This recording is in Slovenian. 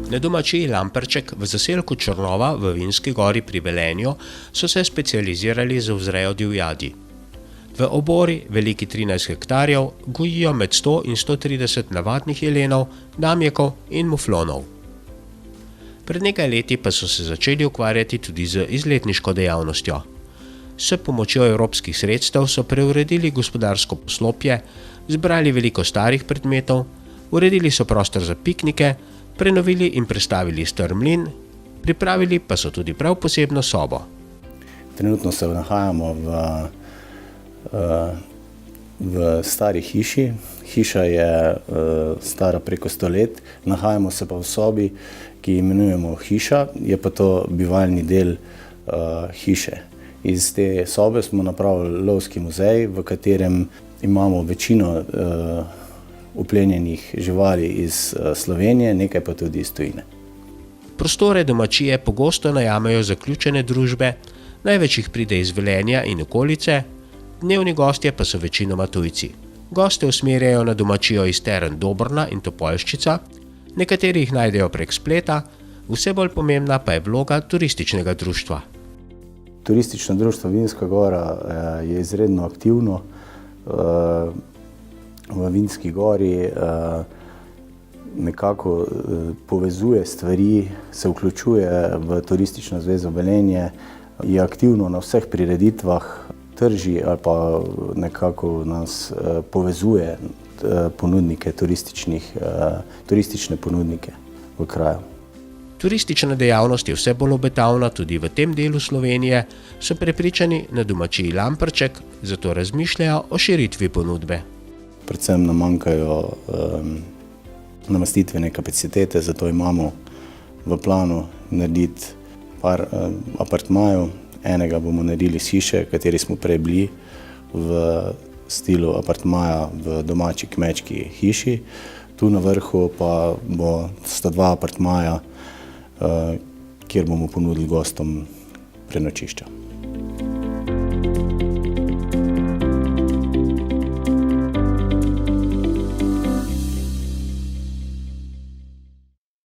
Na domačiji Lamperček v zaselku Črnova v Vinski gori pri Velenju so se specializirali za vzrejo divjadi. V obori, veliki 13 hektarjev, gojijo med 100 in 130 navadnih jelenov, damjekov in muflonov. Pred nekaj leti pa so se začeli ukvarjati tudi z izletniško dejavnostjo. S pomočjo evropskih sredstev so preuredili gospodarsko poslopje, zbrali veliko starih predmetov, uredili so prostor za piknike, prenovili in prestavili star mlin, pripravili pa so tudi prav posebno sobo. Trenutno se nahajamo v stari hiši. Hiša je stara preko 100 let, nahajamo se pa v sobi, ki imenujemo hiša, je pa to bivalni del hiše. Iz te sobe smo napravili lovski muzej, v katerem imamo večino uplenjenih živali iz Slovenije, nekaj pa tudi iz tujine. Prostore domačije pogosto najamejo zaključene družbe, največ jih pride iz Velenja in okolice, dnevni gostje pa so večinoma tujci. Goste usmerjajo na domačijo iz teren Dobrna in Topolščica, nekateri jih najdejo prek spleta, vse bolj pomembna pa je vloga turističnega društva. Turistično društvo Vinska gora je izredno aktivno. V Vinski gori nekako povezuje stvari, se vključuje v Turistično zvezo Velenje, je aktivno na vseh prireditvah, trži ali pa nekako nas povezuje ponudnike turistične ponudnike v kraju. Turistična dejavnost je vse bolj obetavna tudi v tem delu Slovenije, so prepričani na domačiji Lamperček, zato razmišljajo o širitvi ponudbe. Predvsem nam manjkajo namestitvene kapacitete, zato imamo v planu narediti par apartmajev. Enega bomo naredili iz hiše, kateri smo prej bili, v stilu apartmaja v domači kmečki hiši. Tu na vrhu pa sta 2 apartmaja, kjer bomo ponudili gostom prenočišča.